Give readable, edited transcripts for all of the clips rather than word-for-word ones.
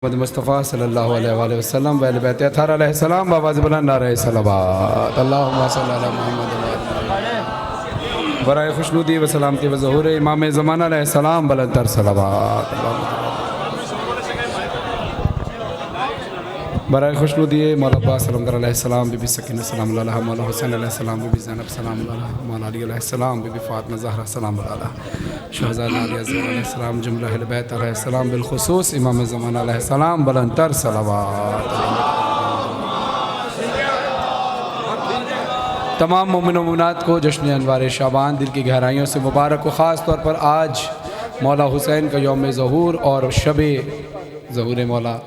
मोहम्मद मुस्तफ़ा सल्लल्लाहु अलैहि वसल्लम वल बैत अथहर अलैहिस्सलाम बाबाज़ बुलंद नारे सलावत अल्लाहुम्मा सल्ली अला मुहम्मद बराए खुशनुदी व सलामती व ज़हूर इमाम ज़माना अलैहिस्सलाम बुलंद तर सलावत बराए खुशनुदी मौला अब्बास अलैहिस्सलाम बीबी सकीना सलाम अलैहा मौला हुसैन अलैहिस्सलाम बीबी ज़ैनब सलाम अलैहा मौला अली अलैहिस्सलाम बीबी फ़ातिमा ज़हरा सलाम अलैहा शहज़ादा अली अज़हर अलैहिस्सलाम जुमला अहले बैत अलैहिस्सलाम बिलखुसूस इमाम ज़माना अलैहिस्सलाम बुलंद तर सलावत। तमाम मोमिन व मोमिनात को जश्न अनवार शाबान दिल की गहराइयों से मुबारक हो। ख़ास तौर पर आज मौला हुसैन का यौम ज़हूर और शब ज़हूर मौला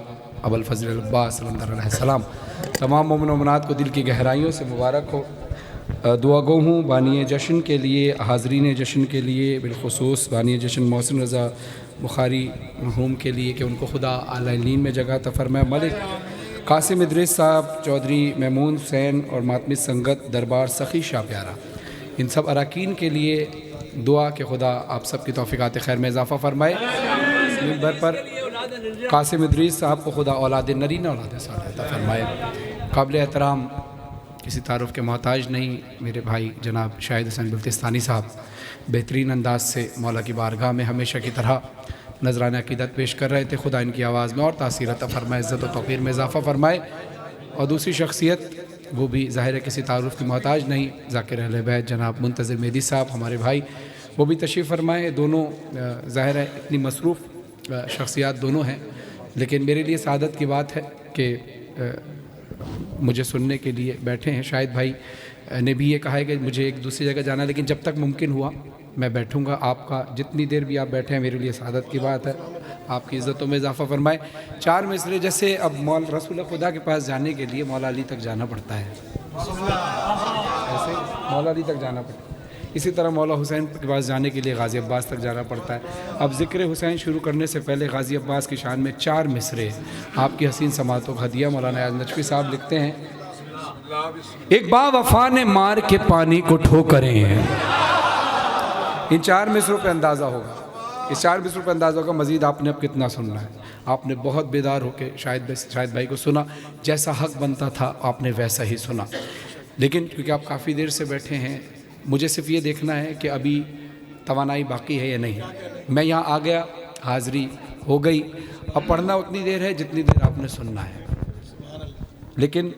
अबुल फ़ज़ल अब्बास अलैहिस्सलाम तमाम मोमिन व मोमिनात को दिल की गहराइयों से मुबारक हो। दुआ गो हूँ बानी जश्न के लिए, हाज़रीन जश्न के लिए, बिलखुसूस बानी जश्न मोहसिन रज़ा बुखारी मरहूम के लिए कि उनको खुदा आलीन में जगह अता फ़रमाए। मलिक कासिम इदरीस साहब, चौधरी महमूद हुसैन और मातमी संगत दरबार सखी शाह प्यारा, इन सब अरकान के लिए दुआ कि खुदा आप सब की तौफ़ीक़ात खैर में इजाफ़ा फ़रमाए। मिंबर पर कासिम इदरीस साहब को खुदा औलाद नरीना औलाद सालिहा अता फ़रमाए। काबिल एहतराम, किसी तारुफ़ के मोहताज नहीं, मेरे भाई जनाब शाहिद हुसैन बल्तिस्तानी साहब बेहतरीन अंदाज से मौला की बारगाह में हमेशा की तरह नजराना अक़ीदत पेश कर रहे थे। खुदा इनकी आवाज़ में और तासीर अता फ़रमाए, इज़्ज़त व तौक़ीर में इजाफ़ा फ़रमाए। और दूसरी शख्सियत, वो भी ज़ाहिर है किसी तारुफ़ की मोहताज नहीं, ज़ाकिर अहले बैत जनाब मुंतज़िर मेहदी साहब हमारे भाई, वो भी तशरीफ़ फ़रमाए। दोनों ज़ाहिर है इतनी मसरूफ़ शख्सियात दोनों हैं, लेकिन मेरे लिए सादत की बात है कि मुझे सुनने के लिए बैठे हैं। शायद भाई ने भी ये कहा है कि मुझे एक दूसरी जगह जाना है, लेकिन जब तक मुमकिन हुआ मैं बैठूंगा। आपका जितनी देर भी आप बैठे हैं मेरे लिए सादत की बात है। आपकी इज़्ज़तों में इजाफ़ा फ़रमाए। चार मिसरे जैसे अब मौला रसूल खुदा के पास जाने के लिए मौला अली तक जाना पड़ता है, ऐसे मौला अली तक जाना पड़ता है। इसी तरह मौला हुसैन के पास जाने के लिए गाज़ी अब्बास तक जाना पड़ता है। अब ज़िक्र हुसैन शुरू करने से पहले गाज़ी अब्बास की शान में चार मिसरे आपकी हसीन समातों का हदिया मौलाना नजफ़ी साहब लिखते हैं। एक बावफ़ा ने मार के पानी को ठोकरें हैं। इन चार मिसरों पे अंदाज़ा होगा, इस चार मिसरों पे अंदाज़ा होगा। मज़ीद आपने अब कितना सुनना है। आपने बहुत बेदार होकर शायद भाई को सुना, जैसा हक़ बनता था आपने वैसा ही सुना। लेकिन क्योंकि आप काफ़ी देर से बैठे हैं, मुझे सिर्फ ये देखना है कि अभी तवानाई बाकी है या नहीं। मैं यहाँ आ गया, हाज़री हो गई, अब पढ़ना उतनी देर है जितनी देर आपने सुनना है, लेकिन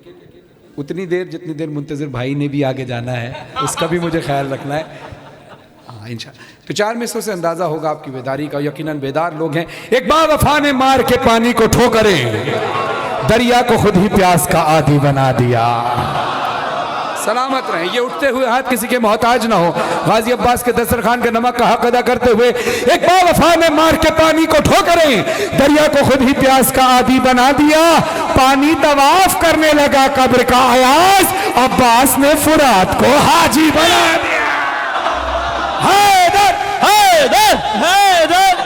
उतनी देर जितनी देर मुंतज़िर भाई ने भी आगे जाना है उसका भी मुझे ख्याल रखना है। हाँ इंशाअल्लाह। तो चार मिसरों से अंदाज़ा होगा आपकी बेदारी का। यकीनन बेदार लोग हैं। एक बावफ़ा ने मार के पानी को ठोकरें, दरिया को खुद ही प्यास का आदी बना दिया। सलामत रहें, ये उठते हुए हाथ किसी के मोहताज ना हो। गाज़ी अब्बास के दस्तरखान के नमक का हक अदा करते हुए एक बावफ़ा ने मार के पानी को ठोकरें, दरिया को खुद ही प्यास का आदी बना दिया। पानी तवाफ करने लगा कब्र का अयाज, अब्बास ने फुरात को हाजी बना दिया। हैदर हैदर हैदर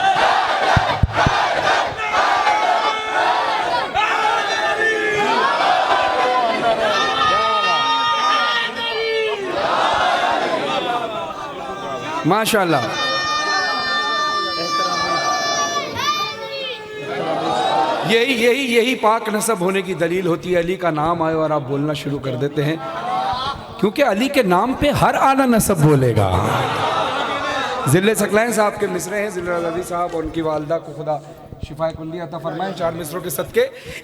माशाअल्लाह। यही पाक नसब होने की दलील होती है। अली का नाम आए और आप बोलना शुरू कर देते हैं, क्योंकि अली के नाम पे हर आला नसब बोलेगा। ज़िले सकलैन साहब के मिसरे हैं, ज़िले रज़ी साहब और उनकी वालदा को खुदा शिफाए कुल्ली अता फरमाए। चार मिसरों के सदके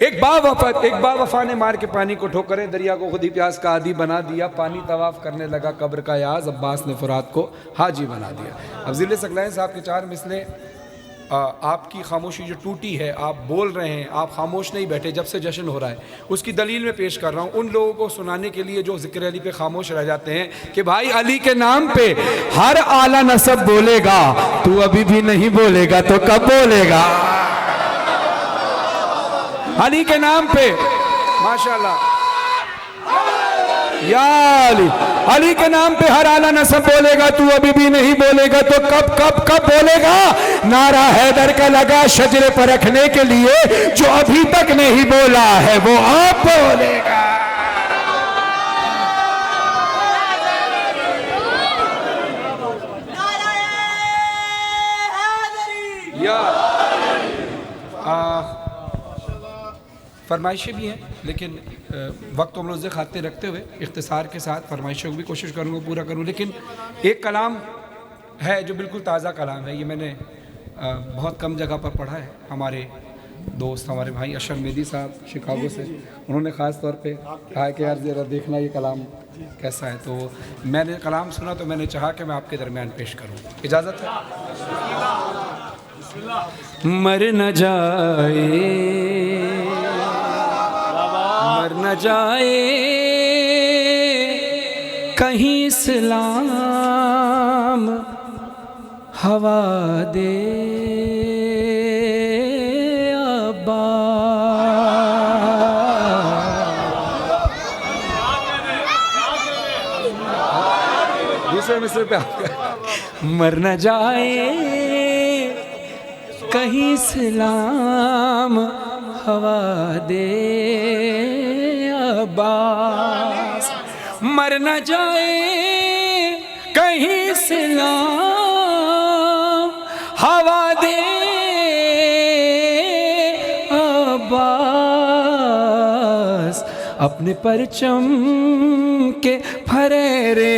एक बावफ़ा ने मार के पानी को ठोकरें, दरिया को खुद ही प्यास का आदी बना दिया। पानी तवाफ़ करने लगा कब्र का याज, अब्बास ने फुरात को हाजी बना दिया। अब ज़िले सकलैन साहब के चार मिसले, आपकी खामोशी जो टूटी है, आप बोल रहे हैं, आप खामोश नहीं बैठे जब से जश्न हो रहा है, उसकी दलील में पेश कर रहा हूँ उन लोगों को सुनाने के लिए जो ज़िक्र अली पे खामोश रह जाते हैं कि भाई अली के नाम पे हर आला नसब बोलेगा, तू अभी भी नहीं बोलेगा तो कब बोलेगा। अली के नाम पे माशाअल्लाह, या अली के नाम पे हर आला नसब बोलेगा, तू अभी भी नहीं बोलेगा तो कब कब कब बोलेगा। नारा हैदर का लगा शजरे पर रखने के लिए, जो अभी तक नहीं बोला है वो आप बोलेगा। या फरमाइशें भी हैं, लेकिन वक्त हम रोज़े खाते रखते हुए इख्तिसार के साथ फरमाइशों को भी कोशिश करूँगा पूरा करूँ। लेकिन एक कलाम है जो बिल्कुल ताज़ा कलाम है, ये मैंने बहुत कम जगह पर पढ़ा है। हमारे दोस्त, हमारे भाई अशरफ मेहदी साहब शिकागो से, उन्होंने ख़ास तौर पे कहा कि यार ज़रा देखना ये कलाम कैसा है। तो मैंने कलाम सुना तो मैंने चाहा कि मैं आपके दरमियान पेश करूँ, इजाज़त है? मर न जाए, मर न जाए कहीं इस्लाम हवा दे दूसरे मिसरे पे मर न जाए कहीं इस्लाम हवा दे अब्बास, मर न जाए कहीं इस्लाम हवा दे अब्बास, अपने परचम के फरेरे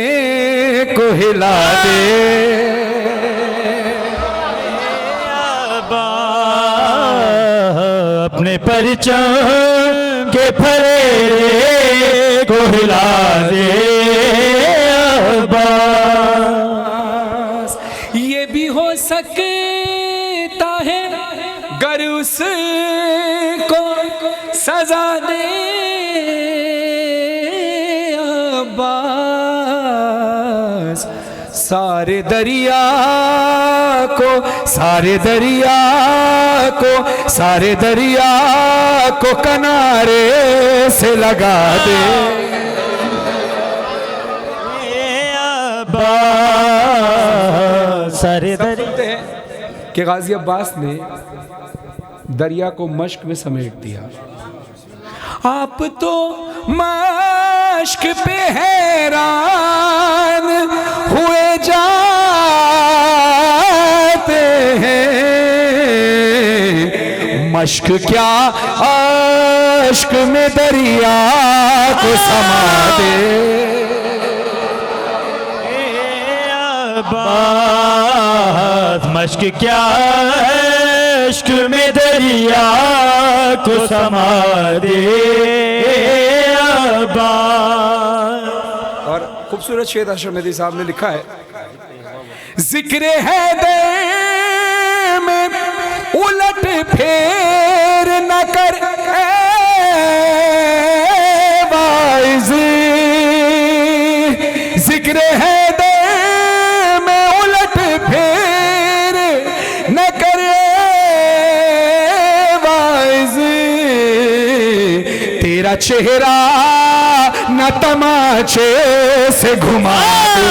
को हिला दे अपने परचम के फरेरे को हिला दे अब्बास। ये भी हो सकता है गर उसको सजा दे अब्बास, सारे दरिया को, सारे दरिया को, सारे दरिया को किनारे से लगा दे अब्बास। सारे दरिया कि गाजी अब्बास ने दरिया को मश्क में समेट दिया। आप तो मश्क पे हैरान हुए जाते हैं, मश्क क्या अश्क में दरिया को समा दे अब्बास। मश्क क्या अश्क में दरिया को समा दे अब्बास। और खूबसूरत शेर अशरफ मेहदी साहब ने लिखा है, जिक्र है दे में उलट फेर न कर वाइज़, जिक्र है दे में उलट फेर न कर वाइज़, तेरा चेहरा न तमाचे से घुमा दे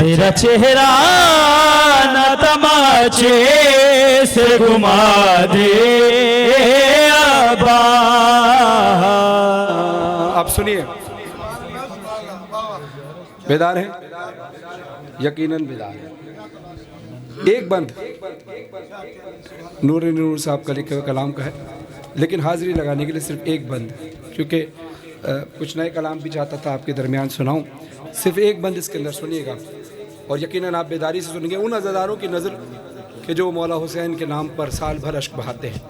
तेरा चेहरा न तमाचे से घुमा दे अब्बास। आप सुनिए, बेदार है, यकीनन बेदार है। एक बंद नूर नूर साहब का लिखे हुए कलाम का है, लेकिन हाजिरी लगाने के लिए सिर्फ एक बंद, क्योंकि कुछ नए कलाम भी चाहता था आपके दरमियान सुनाऊं। सिर्फ एक बंद इसके अंदर सुनिएगा और यकीनन आप बेदारी से सुनेंगे उन अज़ादारों की नज़र के जो मौला हुसैन के नाम पर साल भर अश्क बहाते हैं।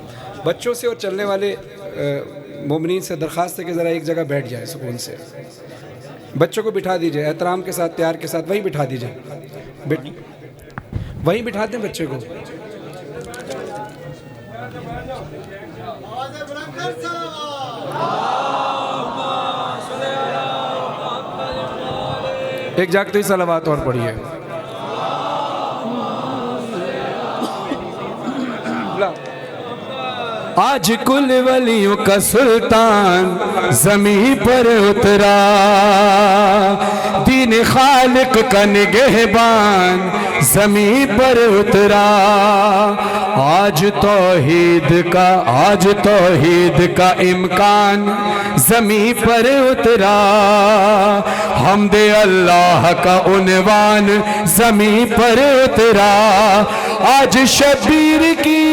बच्चों से और चलने वाले मोमिनीन से दरख्वास्त है कि ज़रा एक जगह बैठ जाए सुकून से, बच्चों को बिठा दीजिए, एहतराम के साथ, प्यार के साथ वहीं बिठा दीजिए, वहीं बिठा दें बच्चे को। एक जागती सलावत और पढ़िए। आज कुल वलियों का सुल्तान ज़मीं पर उतरा, दीन खालिक का निगहबान ज़मीं पर उतरा। आज तौहीद का इम्कान ज़मीं पर उतरा। हमदे अल्लाह का उन्वान ज़मीं पर उतरा। आज शबीर की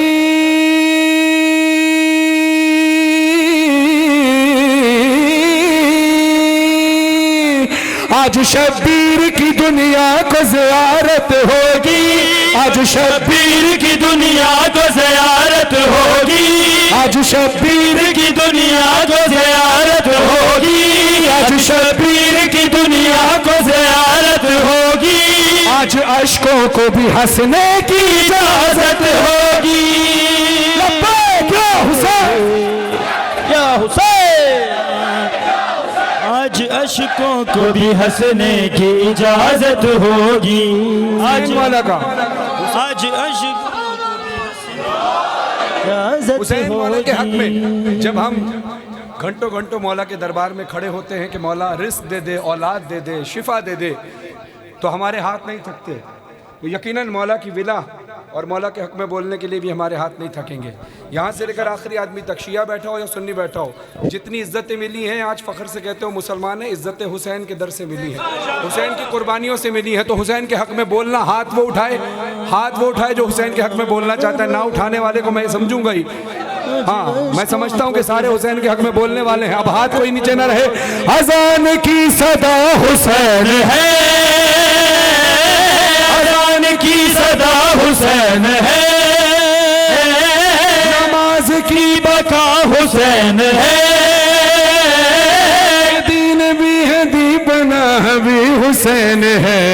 आज शबीर की दुनिया को ज़ियारत होगी। आज शबीर की दुनिया को ज़ियारत होगी। आज शबीर की दुनिया को ज़ियारत होगी। आज शबीर की दुनिया को ज़ियारत होगी। आज अश्कों को भी हंसने की इजाजत होगी। क्या हुसैन, या हुसैन, आज अशकों को भी हंसने की इजाजत होगी। आज मौला का आज अशकों को भी हंसने की इजाजत हुसैन मौला के हक होगी। में जब हम घंटों घंटों मौला के दरबार में खड़े होते हैं कि मौला रिस्क दे दे, औलाद दे दे, शिफा दे दे, तो हमारे हाथ नहीं थकते। तो यकीनन मौला की विला और मौला के हक में बोलने के लिए भी हमारे हाथ नहीं थकेंगे। यहाँ से लेकर आखिरी आदमी तक, शिया बैठा हो या सुन्नी बैठा हो, जितनी इज्जतें मिली हैं आज फ़ख्र से कहते हो मुसलमान है, इज्जतें हुसैन के दर से मिली हैं, हुसैन की कुर्बानियों से मिली है। तो हुसैन के हक में बोलना, हाथ वो उठाए जो हुसैन के हक में बोलना चाहता है। ना उठाने वाले को मैं समझूंगा ही। हाँ, मैं समझता हूँ कि सारे हुसैन के हक में बोलने वाले हैं। अब हाथ कोई नीचे ना रहे। अजान की सदा हुसैन है, अजान की सदा हुसैन है, नमाज की बका हुसैन है, दीन भी है दीपना भी हुसैन है।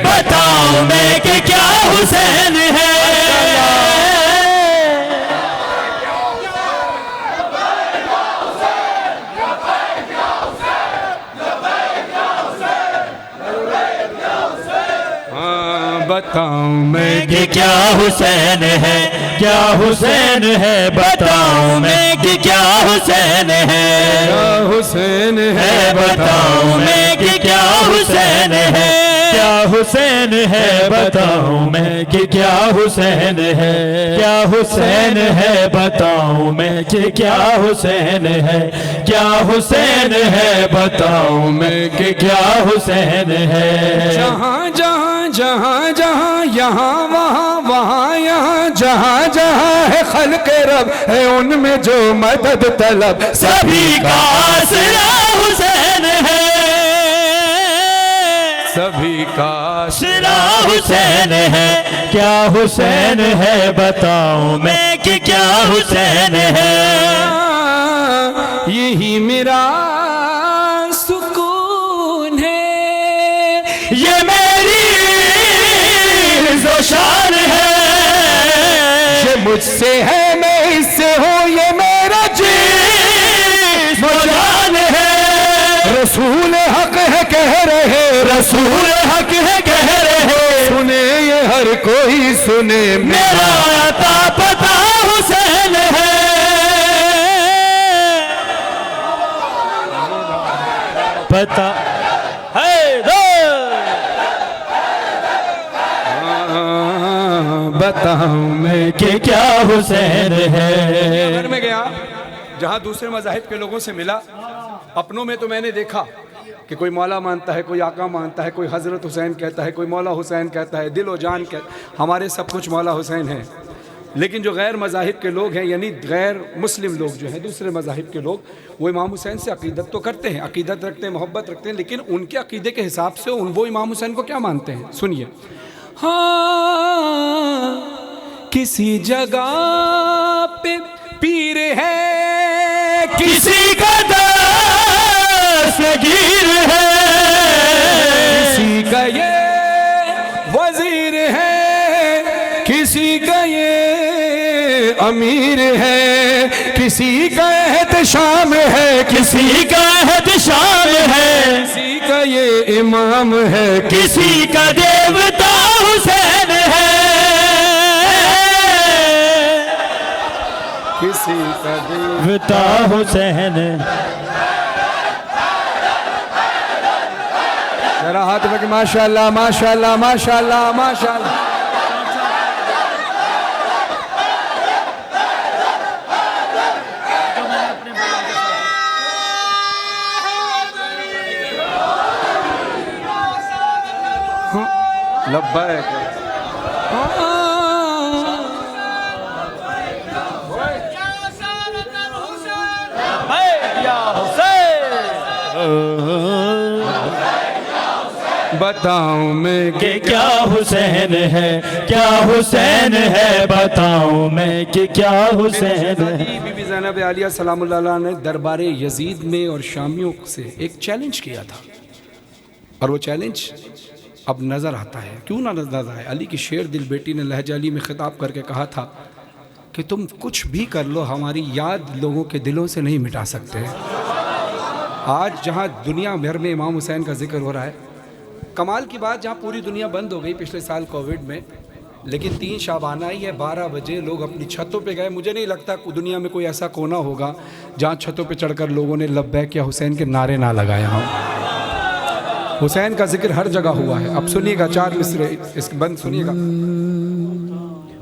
बताओ मैं कि क्या हुसैन है। बताऊं मैं कि क्या हुसैन है, क्या हुसैन है। बताओ मैं कि क्या हुसैन है, क्या हुसैन है। बताओ मैं कि क्या हुसैन है, क्या हुसैन है। बताओ मैं कि क्या हुसैन है, क्या हुसैन है। बताओ मैं कि क्या हुसैन है, क्या हुसैन है। बताओ मैं कि क्या हुसैन है। जहाँ जहाँ जहाँ जहाँ यहाँ वहाँ वहाँ यहाँ, जहाँ जहाँ है खल्क़े रब है उनमें जो मदद तलब, सभी का आसरा हुसैन है, सभी का आसरा हुसैन है। क्या हुसैन है। बताओ मैं कि क्या हुसैन है। यही मेरा सुकून है, ये मेरी शान है, ये मुझसे है मैं इससे हूँ, ये मेरा जिस्म जान है। रसूल हक है कह रहे, रसूल हक है कह रहे, सुने ये हर कोई सुने, मेरा अता पता हुसैन है। पता है बताऊं मैं कि क्या हुसैन है। घर में गया जहाँ दूसरे मज़ाहिब के लोगों से मिला, अपनों में तो मैंने देखा कि कोई मौला मानता है, कोई आका मानता है, कोई हज़रत हुसैन कहता है, कोई मौला हुसैन कहता है, दिल व जान कहता, हमारे सब कुछ मौला हुसैन है। लेकिन जो गैर मज़ाहिब के लोग हैं, यानी गैर मुस्लिम लोग जो हैं, दूसरे मज़ाहिब के लोग, वो इमाम हुसैन से अक़ीदत तो करते हैं, अक़ीदत रखते हैं, मोहब्बत रखते हैं, लेकिन उनके अक़ीदे के हिसाब से वो इमाम हुसैन को क्या मानते हैं, सुनिए। हाँ, किसी जगह पे पीर है, किसी का दस्तगीर है, किसी का ये वजीर है, किसी का ये अमीर है, किसी का एहतशाम है, किसी का एहतशाम है, किसी का ये इमाम है, किसी का देवता हुसैन है, किसी का देवता हुसैन। जरा हाथ में माशाल्लाह माशाल्लाह माशाल्लाह माशाल्लाह। लब्बैक। बताऊं मैं कि क्या हुसैन है, क्या हुसैन है, बताऊं मैं कि क्या हुसैन है। बीबी ज़ैनब आलिया सलामुल्लाह अलैहा ने दरबार यजीद में और शामियों से एक चैलेंज किया था, और वो चैलेंज अब नज़र आता है। क्यों ना नज़र आए? अली की शेर दिल बेटी ने लहजा अली में ख़िताब करके कहा था कि तुम कुछ भी कर लो, हमारी याद लोगों के दिलों से नहीं मिटा सकते। आज जहाँ दुनिया भर में इमाम हुसैन का जिक्र हो रहा है, कमाल की बात, जहाँ पूरी दुनिया बंद हो गई पिछले साल कोविड में, लेकिन 3 शाबाना ही है, 12 बजे लोग अपनी छतों पे गए। मुझे नहीं लगता दुनिया में कोई ऐसा कोना होगा जहाँ छतों पे चढ़कर लोगों ने लब्बैक या हुसैन के नारे ना लगाए हों। हुसैन का जिक्र हर जगह हुआ है। अब सुनिएगा 4 मिसरे इसके बंद सुनिएगा।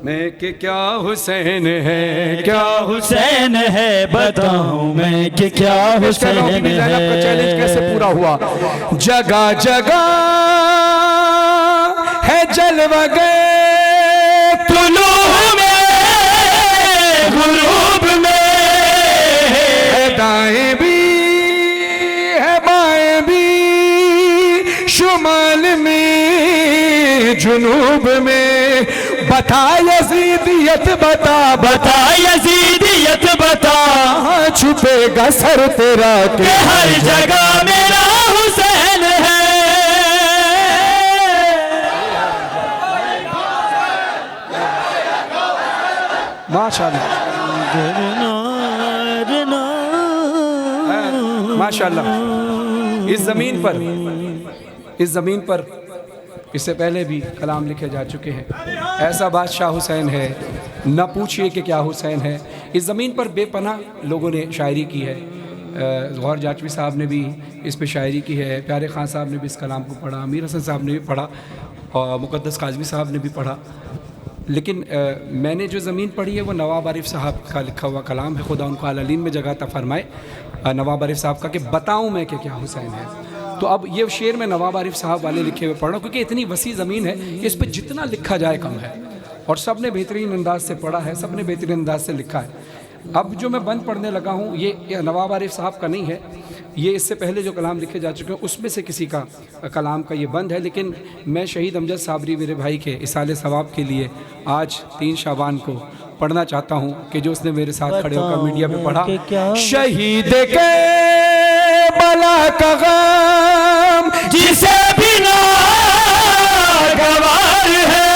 मैं कि क्या हुसैन है, क्या हुसैन है, बताऊं मैं कि क्या हुसैन है। का चैलेंज कैसे पूरा हुआ? जगह जगह है जलवा गए, तुलू में गुरूब में, है दाएं भी है बाएं भी, शुमाल में जुनूब में। बता यजीदियत बता, बता यजीदियत बता, छुपेगा सर तेरा कि हर जगह मेरा हुसैन है। माशाअल्लाह माशाअल्लाह। इस ज़मीन पर इससे पहले भी कलाम लिखे जा चुके हैं। ऐसा बादशाह हुसैन है, न पूछिए कि क्या हुसैन है। इस ज़मीन पर बेपनाह लोगों ने शायरी की है। गौहर जाचवी साहब ने भी इस पे शायरी की है, प्यारे खान साहब ने भी इस कलाम को पढ़ा, अमीर हसन साहब ने भी पढ़ा, और मुक़द्दस काज़मी साहब ने भी पढ़ा। लेकिन मैंने जो ज़मीन पढ़ी है वो नवाब आरिफ साहब का लिखा हुआ कलाम है। खुदा उनको आलीन में जगह अता फरमाए। नवाब आरिफ साहब का कि बताऊँ मैं कि क्या हुसैन है। तो अब ये शेर में नवाब आरिफ साहब वाले लिखे हुए पढ़ रहा हूँ, क्योंकि इतनी वसी ज़मीन है कि इस पर जितना लिखा जाए कम है, और सब ने बेहतरीन अंदाज से पढ़ा है, सब ने बेहतरीन अंदाज से लिखा है। अब जो मैं बंद पढ़ने लगा हूँ ये नवाब आरिफ साहब का नहीं है, ये इससे पहले जो कलाम लिखे जा चुके हैं उसमें से किसी का कलाम का ये बंद है। लेकिन मैं शहीद अमजद साबरी मेरे भाई के इसाले सवाब के लिए आज 3 शाबान को पढ़ना चाहता हूँ, कि जो उसने मेरे साथ खड़े होकर मीडिया पे पढ़ा। शहीद के बला का गम जिसे बिना गवार है,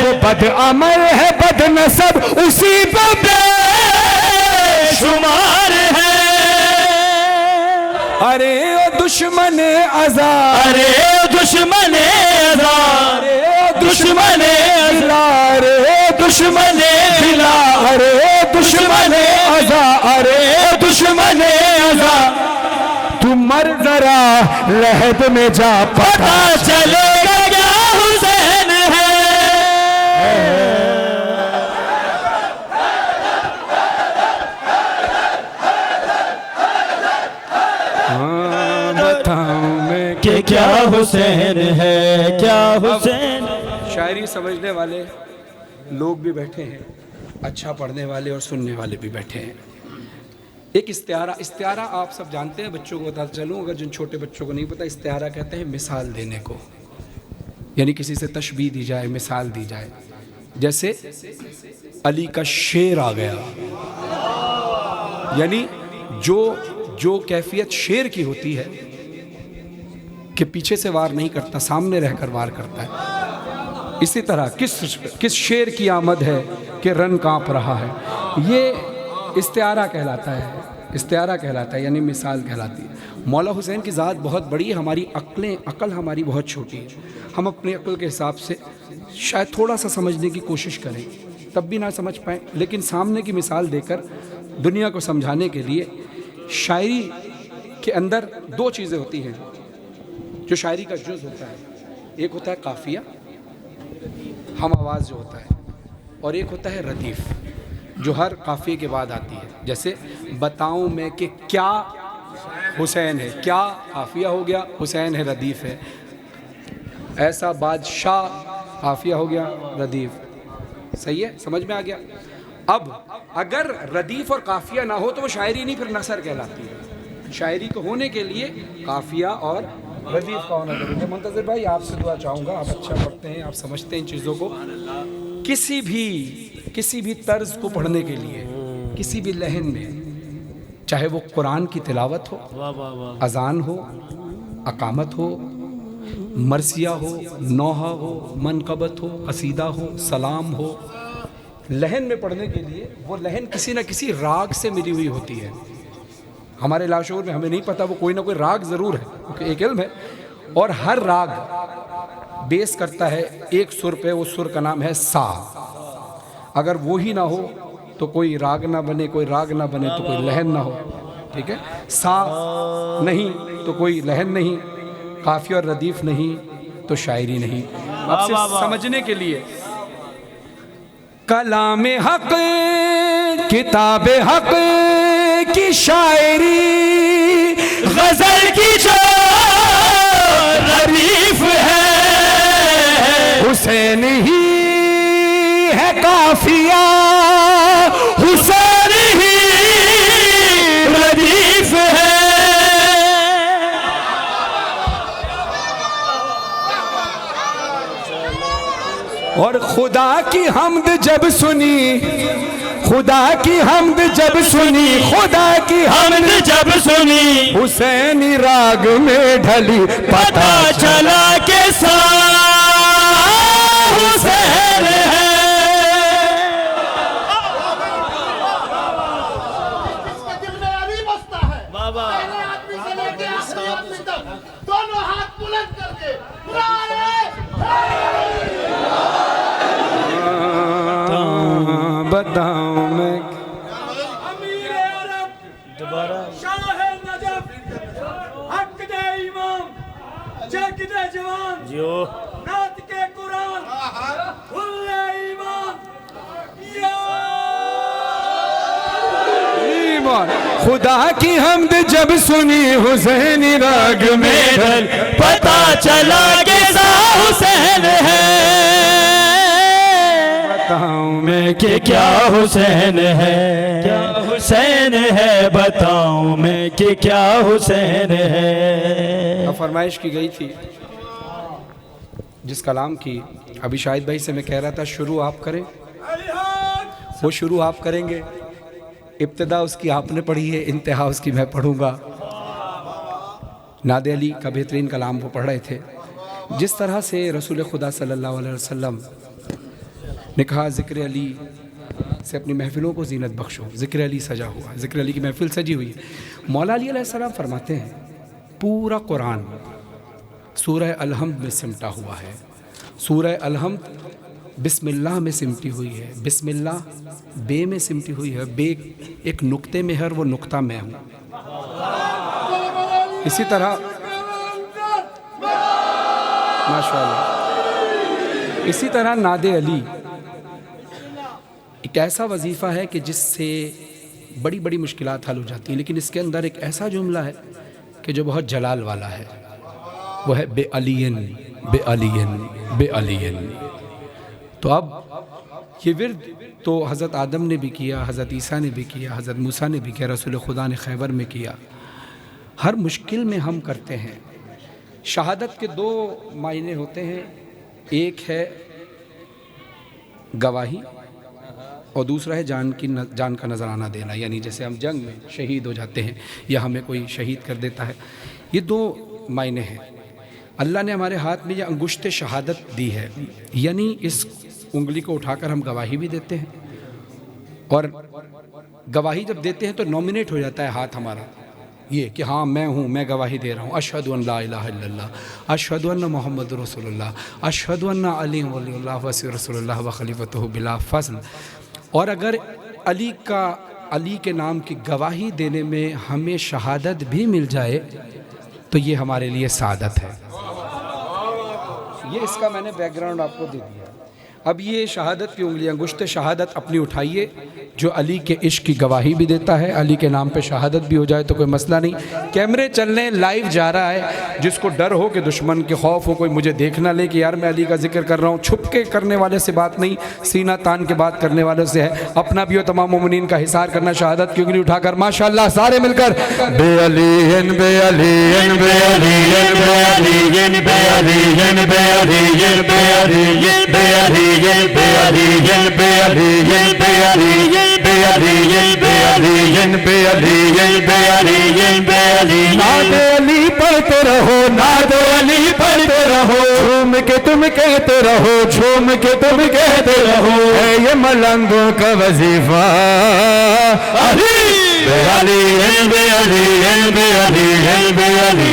वो बद अमल है, बद नसब उसी पे शुमार है। अरे ओ दुश्मन अज़ा, अरे ओ दुश्मन अज़ा, अरे ओ दुश्मन अज़ा, अरे ओ दुश्मन दिला, अरे ओ दुश्मन अज़ा, अरे ओ दुश्मन अज़ा। तू मर जरा लहद में जा, पता चलेगा क्या हुसैन है। बताऊं मैं कि क्या हुसैन है, क्या हुसैन। शायरी समझने वाले लोग भी बैठे हैं, अच्छा पढ़ने वाले और सुनने वाले भी बैठे हैं। एक इस्तिआरा आप सब जानते हैं, बच्चों को बता चलूँ अगर जिन छोटे बच्चों को नहीं पता, इस्तिआरा कहते हैं मिसाल देने को, यानी किसी से तशबीह दी जाए, मिसाल दी जाए। जैसे अली का शेर आ गया, यानी जो कैफियत शेर की होती है कि पीछे से वार नहीं करता, सामने रहकर वार करता है, इसी तरह किस शेर की आमद है कि रन कांप रहा है, ये इस्तिआरा कहलाता है। इस्तिआरा कहलाता है यानी मिसाल कहलाती है। मौला हुसैन की ज़ात बहुत बड़ी है, हमारी अक्ल हमारी बहुत छोटी है। हम अपनी अक्ल के हिसाब से शायद थोड़ा सा समझने की कोशिश करें, तब भी ना समझ पाएँ, लेकिन सामने की मिसाल देकर दुनिया को समझाने के लिए शायरी के अंदर 2 चीज़ें होती हैं जो शायरी का जुज़ होता है। एक होता है काफ़िया, हम आवाज़ जो होता है, और एक होता है रदीफ़ जो हर काफ़िए के बाद आती है। जैसे बताऊं मैं कि क्या हुसैन है, क्या काफ़िया हो गया, हुसैन है रदीफ़ है। ऐसा बादशाह, काफिया हो गया रदीफ, सही है, समझ में आ गया। अब अगर रदीफ और काफिया ना हो तो वो शायरी नहीं, फिर नसर कहलाती है। शायरी को होने के लिए काफिया और रदीफ का होना जरूरी है। मुंतज़िर भाई आपसे दुआ चाहूँगा, आप अच्छा पढ़ते हैं, आप समझते हैं इन चीज़ों को। किसी भी तर्ज को पढ़ने के लिए, किसी भी लहन में, चाहे वो कुरान की तिलावत हो, अजान हो, अकामत हो, मरसिया हो, नौहा हो, मनकबत हो, कसीदा हो, सलाम हो, लहन में पढ़ने के लिए वो लहन किसी न किसी राग से मिली हुई होती है। हमारे लाशूर में हमें नहीं पता, वो कोई ना कोई राग ज़रूर है, क्योंकि एक इल्म है। और हर राग बेस करता है एक सुर पे, उस सुर का नाम है सा। अगर वो ही ना हो तो कोई राग ना बने, कोई राग ना बने तो कोई लहन ना हो, ठीक है। सा नहीं तो कोई लहन नहीं, काफी और रदीफ नहीं तो शायरी नहीं। आपसे समझने के लिए कलाम हक, किताब हक की शायरी, गजल की जो रदीफ है, हुसैन ही है काफिया, हुसैन ही रदीफ है। और खुदा की हमद जब सुनी, खुदा की हमद जब सुनी, खुदा की हमद जब सुनी, हुसैनी राग में ढली, पता चला के साथ हुसैन है। दोनों हाथ बुलंद करके बताऊं मैं नात के कुरान ईमान। खुदा की हमद जब सुनी, हुसैनी राग में ढल, पता चला के सा हुसैन है। बताऊं मैं कि क्या हुसैन है, क्या हुसैन है, बताऊं मैं कि क्या हुसैन है। फरमाइश की गई थी जिस कलाम की, अभी शाहिद भाई से मैं कह रहा था शुरू आप करें, वो शुरू आप करेंगे, इब्तिदा उसकी आपने पढ़ी है, इंतहा उसकी मैं पढ़ूंगा। नादे अली का बेहतरीन कलाम वो पढ़ रहे थे। जिस तरह से रसूल खुदा सल्लल्लाहु अलैहि वसल्लम ने कहा ज़िक्र अली से अपनी महफ़िलों को ज़ीनत बख्शो, ज़िक्र अली सजा हुआ, ज़िक्र अली की महफ़िल सजी हुई है। मौला अली अलैहिस्सलाम फरमाते हैं पूरा कुरान सूरह अलहम्द में सिमटा हुआ है। सूरह अलहम्द बिस्मिल्लाह में सिमटी हुई है, बिस्मिल्लाह बे में सिमटी हुई है, बे एक नुक्ते में है और वो नुक्ता मैं हूँ। इसी तरह माशाअल्लाह, इसी तरह नादे अली एक ऐसा वजीफ़ा है कि जिससे बड़ी बड़ी मुश्किलात हल हो जाती हैं, लेकिन इसके अंदर एक ऐसा जुमला है कि जो बहुत जलाल वाला है, वो है बे अलियन बे अलियन बे अलियन। तो अब ये विर्द तो हज़रत आदम ने भी किया, हज़रत ईसा ने भी किया, हज़रत मूसा ने भी किया, रसूल खुदा ने खैबर में किया। हर मुश्किल में हम करते हैं। शहादत के दो मायने होते हैं, एक है गवाही और दूसरा है जान का नजराना देना, यानी जैसे हम जंग में शहीद हो जाते हैं या हमें कोई शहीद कर देता है। ये दो मायने हैं। अल्लाह ने हमारे हाथ में ये अंगुश्त शहादत दी है, यानी इस उंगली को उठाकर हम गवाही भी देते हैं, और गवाही जब देते हैं तो नॉमिनेट हो जाता है हाथ हमारा, ये कि हाँ मैं हूँ, मैं गवाही दे रहा हूँ, अशहदु अन ला इलाहा इल्लल्लाह, अशहदु अन्न मुहम्मदुर रसूलुल्लाह, अशहदु अन्न अली वलीउल्लाह व रसूलुल्लाह व खलीफतुहु बिला फज़ल। और अगर अली के नाम की गवाही देने में हमें शहादत भी मिल जाए तो ये हमारे लिए सादत है। ये इसका मैंने बैकग्राउंड आपको दे दिया। अब ये शहादत की उंगलियां, अंगुश्त शहादत अपनी उठाइए, जो अली के इश्क की गवाही भी देता है, अली के नाम पे शहादत भी हो जाए तो कोई मसला नहीं। कैमरे चल रहे हैं, लाइव जा रहा है। जिसको डर हो कि दुश्मन के खौफ हो, कोई मुझे देख ना ले कि यार मैं अली का जिक्र कर रहा हूँ, छुप के करने वाले से बात नहीं, सीना तान के बात करने वाले से है। अपना भी हो तमाम मोमिनीन का हिसार करना, शहादत की उंगली उठाकर माशाअल्लाह सारे मिलकर बे अली बे अली बे अली बे अली बे अली बे अली बे अली बे अली बे अली बे अली बे अली बे अली बे अली बे अली बे अली बे अली नाद अली पढ़ते रहो, नाद अली पढ़ते रहो, झूम के तुम कहते रहो, झूम के तुम कहते रहो, है ये मलंगों का वजीफा अली बे अली बे अली बे अली बे अली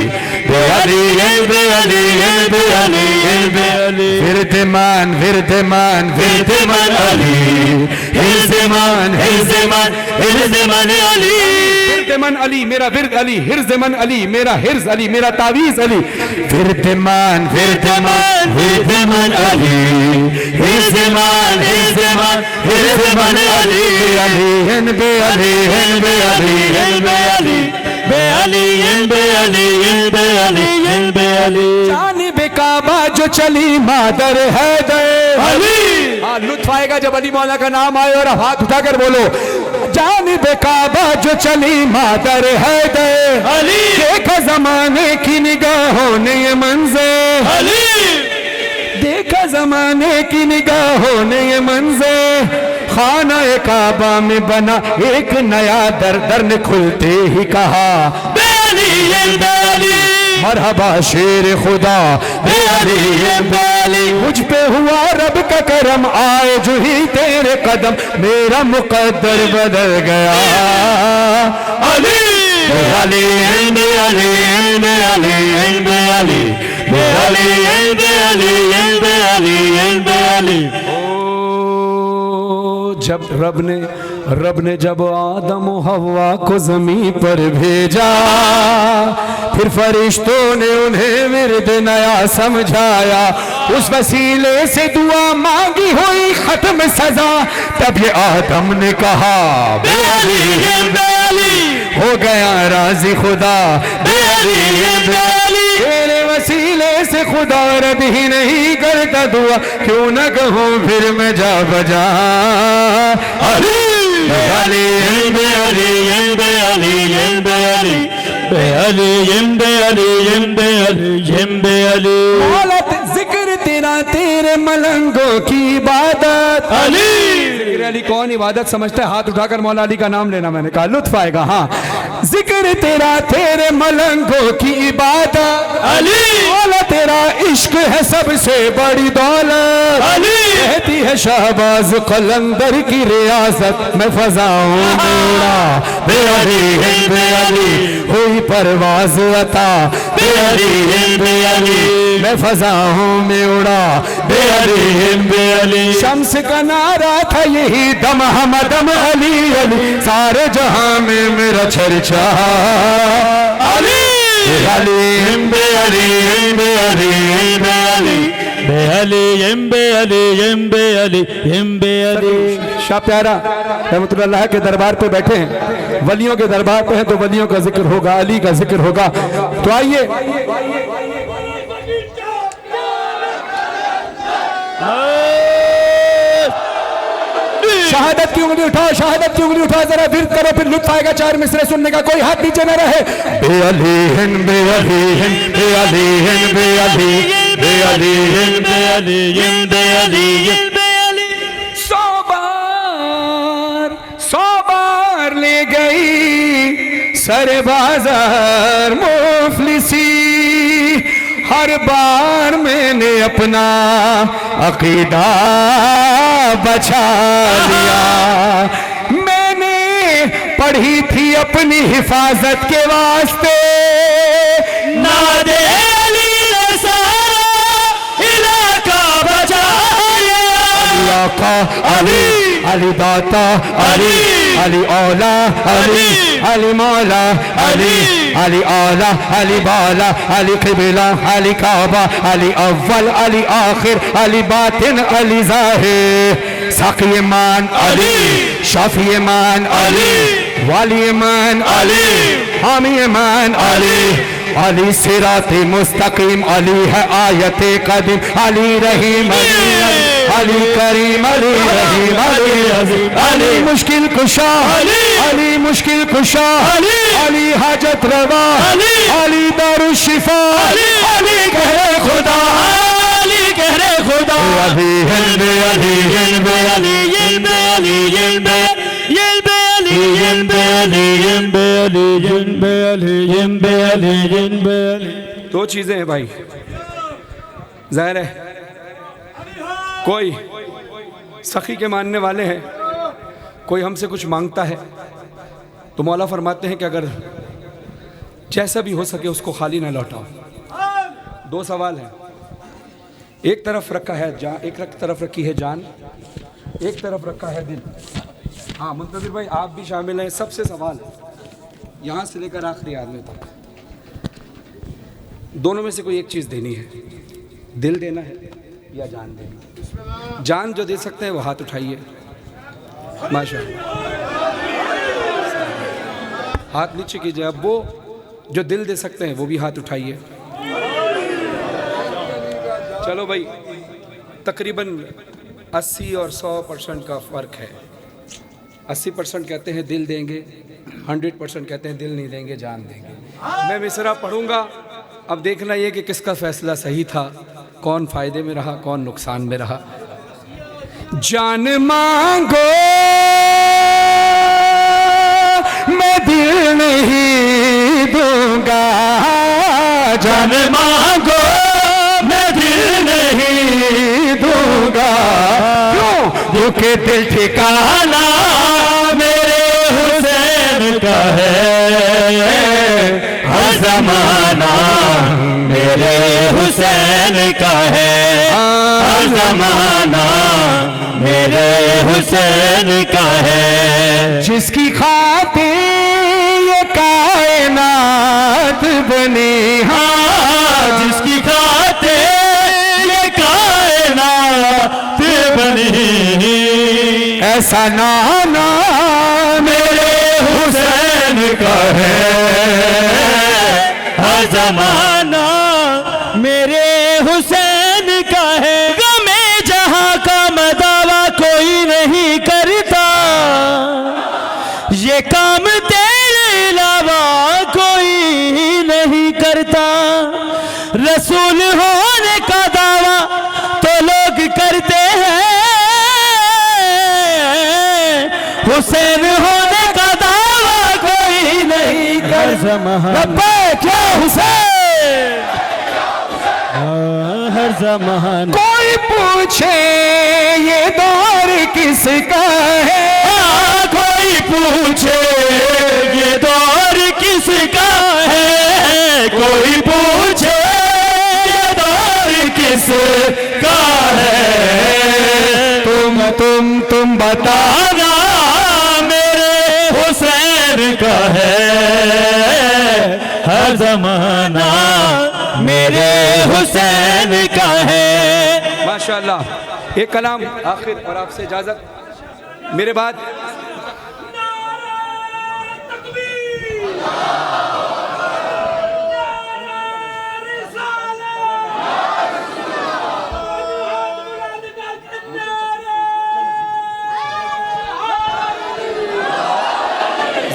बे अली बे अली बे अली बे अली विरदमान विरदमान विरदमान अली हिरदमान हिरदमान हिरदमान अली विरदमान अली मेरा विरद अली, हिरदमान अली मेरा हिर्ज अली, मेरा तावीज़ अली। विरदमान विरदमान विरदमान अली हिरदमान हिरदमान हिरदमान अली अली बे अली बे अली बे अली बे अली बे अली बे अली बे अली जानिब काबा जो चली मादर हैदर अली। हाँ, लुत्फ आएगा जब अली मौला का नाम आए और हाथ उठाकर बोलो जानिब काबा जो चली मादर हैदर अली। देखा जमाने की निगाहों ने ये मंजर अली, देखा जमाने की निगाहों ने ये मंजर, खाना काबा में बना एक नया दर, दर ने खुलते ही कहा बे अली मरहबा शेर खुदा बे अली मुझ पे हुआ रब का करम, आए जो ही तेरे कदम, मेरा मुकद्दर बदल गया अली बे अली बे अली बे अली बे अली बे अली बे अली बे अली बे अली। जब रब ने जब आदम हवा को जमीन पर भेजा, फिर फरिश्तों ने उन्हें विरद नया समझाया, उस वसीले से दुआ मांगी हुई खत्म सजा, तब ये आदम ने कहा बे अली हो गया राजी खुदा बे अली तेरे वसीले से खुदा रब ही नहीं करता दुआ, क्यों न कहूँ फिर मैं जा बजा अली बे अली बे अली बे अली बे अली बे अली बे अली बे अली बे अली मौलत जिक्र तेरा तेरे मलंगों की इबादत अली। जिक्र अली कौन इबादत समझता है? हाथ उठाकर मौला अली का नाम लेना। मैंने कहा लुत्फ आएगा। हाँ, जिक्र तेरा तेरे मलंगों की इबादत अली, मौला तेरा इश्क है सबसे बड़ी दौलत अली। कहती है शहबाज कलंदर की रियासत में फजाओं में उड़ा बे अली हुई परवाज अता बे अली मैं फजाओं में उड़ा बे अली। शम्स का नारा था यही दम हमदम अली अली, सारे जहां में मेरा चर्चा अली अली बे अली बे अली बे अली बे अली बे अली बे अली बे अली। शाह प्यारा रहमतुल्लाह के दरबार पे बैठे हैं, वलियों के दरबार पे हैं तो वलियों का जिक्र होगा, अली का जिक्र होगा। तो आइए शहादत की उंगली उठाओ, शहादत की उंगली उठाओ, जरा विर्द करो, फिर लुत्फ आएगा चार मिसरे सुनने का। कोई हाथ नीचे न रहे। बे अली बे अली बे अली बे अली बे अली बे अली बे अली बे अली। 100 बार ले गई सरे बाजार मुफलिसी, हर बार मैंने अपना अकीदा बचा लिया। मैंने पढ़ी थी अपनी हिफाजत के वास्ते, नादे अली ने सारा इलाका बचाया। इलाका अली अली दाता अली अली औला अली अली मौला अली अली औला अली बाला अली क़िबला अली काबा अली अव्वल अली आखिर अली बातिन अली ज़ाहिर साक़ी मान अली शाफ़ी मान अली वाली मान अली हामी मान अली अली सिराते मुस्तकीम अली है आयते कदीम अली रहीम अली करीम अली रहीम अली मुश्किल कुशा अली मुश्किल कुशा अली हाजत रवा अली दारुल शिफा अली कहरे खुदा अली कहरे खुदा अली हिंद अली हिंद अली हिंद अली हिंद दो चीजें हैं भाई, जाहिर है कोई सखी के मानने वाले हैं, कोई हमसे कुछ मांगता है तो मौला फरमाते हैं कि अगर जैसा भी हो सके उसको खाली ना लौटाओ। दो सवाल हैं, एक तरफ रखा है जान, एक तरफ रखी है जान, एक तरफ रखा है दिल। हाँ मुंतज़िर भाई आप भी शामिल हैं, सबसे सवाल है यहाँ से लेकर आखिरी आदमी तक, दोनों में से कोई एक चीज़ देनी है, दिल देना है या जान देना। जान जो दे सकते हैं वो हाथ उठाइए, माशाअल्लाह हाथ नीचे कीजिए। अब वो जो दिल दे सकते हैं वो भी हाथ उठाइए। चलो भाई, तकरीबन 80 और 100% का फ़र्क है। 80% कहते हैं दिल देंगे, 100% कहते हैं दिल नहीं देंगे, जान देंगे। मैं मिसरा पढ़ूंगा, अब देखना ये कि किसका फैसला सही था, कौन फ़ायदे में रहा, कौन नुकसान में रहा। जान मांगो मैं दिल नहीं दूंगा, जान मांगो मैं दिल नहीं दूंगा, क्यों के दिल ठिकाना मेरे हुसैन का है, हर ज़माना मेरे हुसैन का है, हर ज़माना मेरे हुसैन का है। जिसकी खातिर ये कायनात बनी, हाँ जिसकी खातिर ये कायनात बनी, ऐसा नाना मेरे हुसैन का है, हर ज़माना मेरे हुसैन का है। गमे जहां का मदावा कोई नहीं करता, ये काम तेरे अलावा कोई नहीं करता। रसूल होने का दावा तो लोग करते हैं, हुसैन होने का दावा कोई नहीं करता। क्या हुसैन हर ज़माना, कोई पूछे ये दौर किसका है, कोई पूछे ये दौर किसका है, कोई पूछे ये दौर किसका है, तुम बताना मेरे हुसैन का है, हर ज़माना मेरे हुसैन का है। माशाअल्लाह। एक कलाम आखिर और आपसे इजाज़त, मेरे बाद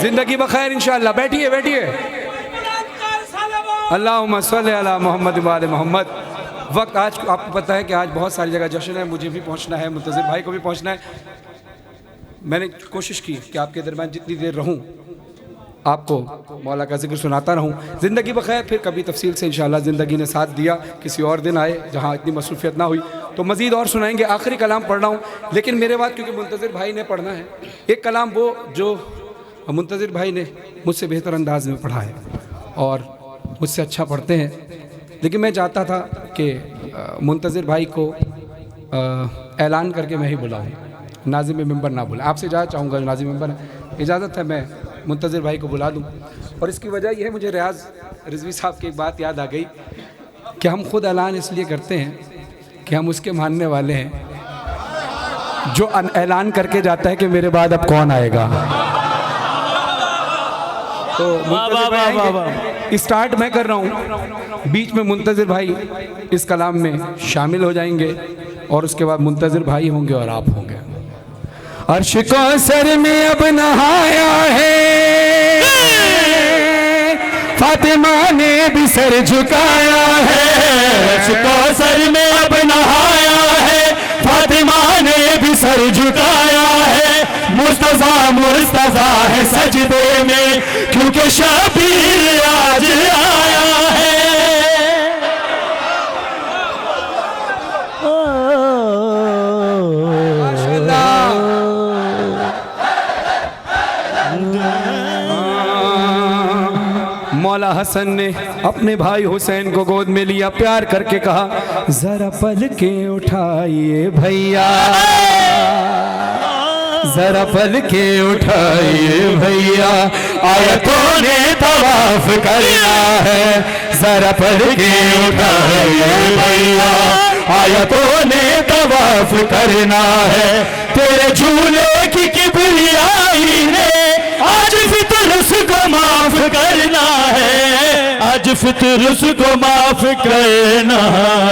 ज़िंदगी बखैर इंशाअल्लाह। बैठिए बैठिए। अल्लाहुम्मा सल्ली अला मोहम्मद व आले मोहम्मद। वक्त आज आपको पता है कि आज बहुत सारी जगह जश्न है, मुझे भी पहुंचना है, मुंतज़िर भाई को भी पहुंचना है। मैंने कोशिश की कि आपके दरमियान जितनी देर रहूं आपको मौला का जिक्र सुनाता रहूं। ज़िंदगी बखैर फिर कभी तफसील से इंशाअल्लाह, ज़िंदगी ने साथ दिया, किसी और दिन आए जहाँ इतनी मसरूफियत ना हुई तो मज़ीद और सुनाएंगे। आखिरी कलाम पढ़ रहा हूँ, लेकिन मेरे बाद क्योंकि मुंतज़िर भाई ने पढ़ना है एक कलाम, वो जो मुंतज़िर भाई ने मुझसे बेहतर अंदाज में पढ़ा है और मुझसे अच्छा पढ़ते हैं, लेकिन मैं चाहता था कि मुंतज़िर भाई को ऐलान करके मैं ही बुलाऊँ, नाज़िम मिंबर ना बुलाएं। आपसे ज़्यादा चाहूँगा जो नाज़िम मिंबर है इजाज़त है मैं मुंतज़िर भाई को बुला दूं। और इसकी वजह यह है, मुझे रियाज रिजवी साहब की एक बात याद आ गई कि हम खुद ऐलान इसलिए करते हैं कि हम उसके मानने वाले हैं जो ऐलान करके जाता है कि मेरे बाद अब कौन आएगा। तो मुंतज़िर भाई आएंगे, स्टार्ट मैं कर रहा हूँ, बीच में मुंतज़िर भाई इस कलाम में शामिल हो जाएंगे और उसके बाद मुंतज़िर भाई होंगे और आप होंगे। अर्श कौसर में अब नहाया है, फातिमा ने भी सर झुकाया है। अर्श कौसर में अब नहाया है, फातिमा ने भी सर झुकाया है। मुस्तज़ा मुस्तज़ा है सजदे में, क्योंकि शबीर आज आया है। मौला हसन ने अपने भाई हुसैन को गोद में लिया, प्यार करके कहा जरा पलकें उठाइए भैया, जरा पलकें उठाइए भैया, आयतों ने तवाफ करना है। जरा पलकें उठाइए भैया, आयतों ने तवाफ करना है। तेरे झूले की किबरियाई ने आज फितर उसको माफ करना है, आज फितर उसको माफ करना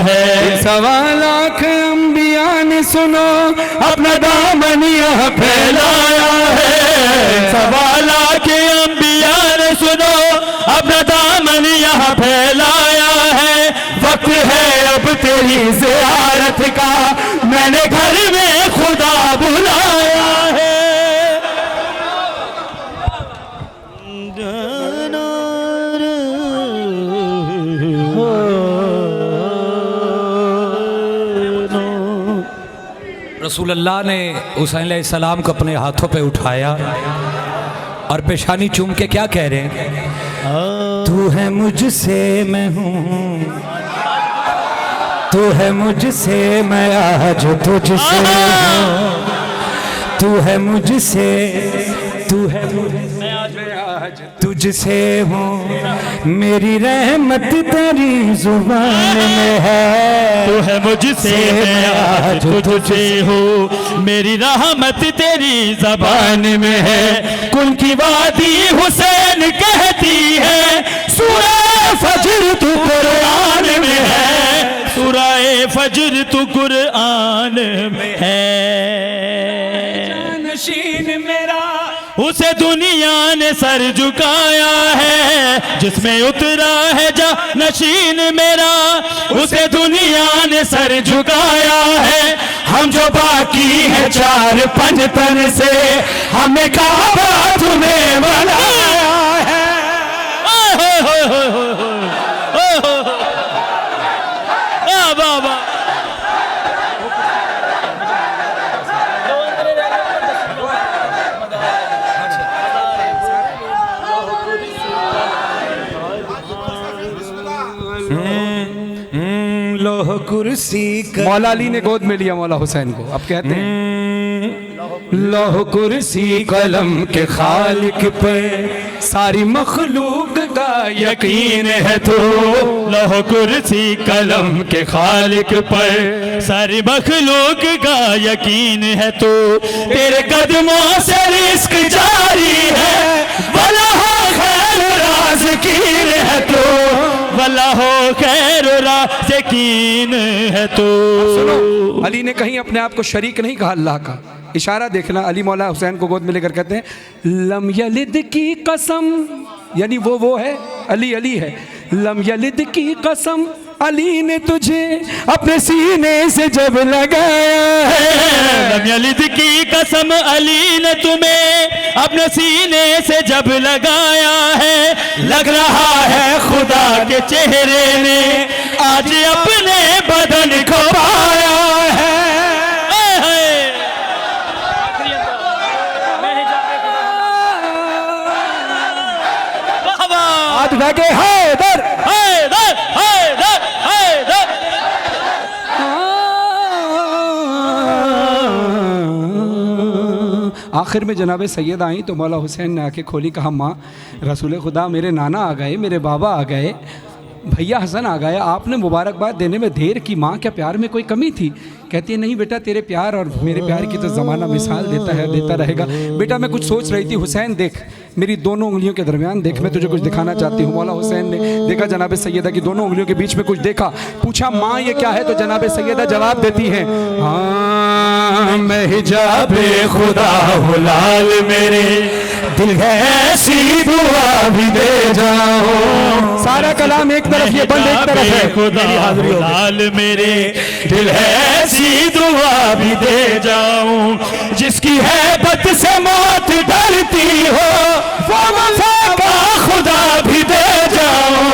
है। 1.25 लाख अंबिया ने सुनो अपना दामन यहाँ फैलाया है। 1.25 लाख अंबिया ने सुनो अपना दामन यहाँ फैलाया है। वक्त है अब तेरी ज़ियारत का, मैंने घर में खुदा बुलाया है। रसूलुल्लाह ने हुसैन अलैहिस्सलाम को अपने हाथों पे उठाया और पेशानी चूम के क्या कह रहे हैं? तू है मुझसे मैं हूँ, तू है मुझसे मैं आज तुझसे हूँ, तू है मुझसे, तू है मैं आज तुझसे हूँ। मेरी रहमत तेरी जुबान में है, तू है मुझसे मैं आज तुझसे हूँ। मेरी रहमत तेरी ज़बान में है। कुल की वादी हुसैन कहती है, सूरह फजर तू कुरान में है, सूरह फजर तू कुरान में है। नशीन मेरा उसे दुनिया ने सर झुकाया है, जिसमें उतरा है जा नशीन मेरा, उसे दुनिया ने सर झुकाया है। हम जो बाकी है 4-5 तन से, हमें काबा तुम्हें बनाया है। बाबा लोह कुर्सी मौला अली ने गोद में लिया मौला हुसैन को। अब कहते हैं लोह कुर्सी कलम के खालिक पे सारी मखलूक का यकीन है तो। लोह कुर्सी कलम के खालिक पर सारी मखलूक का यकीन है तो। तेरे कदमों से रिस्क जारी है, वला हो खैर राज़कीन है तो, वला हो खैर राज़कीन है तो। सुनो, अली ने कहीं अपने आप को शरीक नहीं कहा अल्लाह का। इशारा देखना, अली मौला हुसैन को गोद में लेकर कहते हैं लम यलिद की कसम, यानी वो है अली, अली है। लम यलिद की कसम अली ने तुझे अपने सीने से जब लगाया है। लम यलिद की कसम अली ने तुम्हें अपने सीने से जब लगाया है। लग रहा है खुदा के चेहरे ने आज अपने बदन को पाया है। हाथ उठाके हैदर हैदर हैदर हैदर। आखिर में जनाब सैयद आई तो मौला हुसैन ने आके खोली, कहा माँ रसूल खुदा मेरे नाना आ गए, मेरे बाबा आ गए, भैया हसन आ गए, आपने मुबारकबाद देने में देर की, माँ क्या प्यार में कोई कमी थी? कहती है नहीं बेटा, तेरे प्यार और मेरे प्यार की तो ज़माना मिसाल देता है, देता रहेगा। बेटा मैं कुछ सोच रही थी, हुसैन देख मेरी दोनों उंगलियों के दरमियान देख, मैं तुझे कुछ दिखाना चाहती हूँ। मौला हुसैन ने देखा जनाब सैयदा की दोनों उंगलियों के बीच में कुछ देखा, पूछा माँ ये क्या है? तो जनाब सैयदा जवाब देती हैं, हाँ मैं हिजाबे खुदा हो लाल मेरे, दिल है ऐसी दुआ भी दे जाओ। सारा कलाम एक तरफ, ये बंद एक तरफ है। खुदा हो लाल मेरे, दिल है ऐसी दुआ भी दे जाऊं, जिसकी हैबत से मौत डरती हो, वो वफा का खुदा भी दे जाऊं,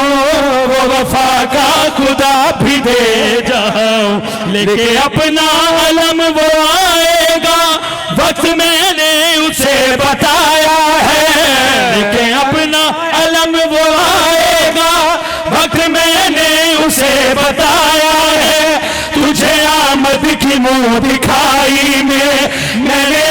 वो वफा का खुदा भी दे जाऊं। लेके अपना अलम वो आएगा, वक्त मैंने उसे बताया है। लेके अपना अलम वो आएगा, वक्त मैंने उसे बताया है। तुझे आमद की मुंह दिखाई में मैंने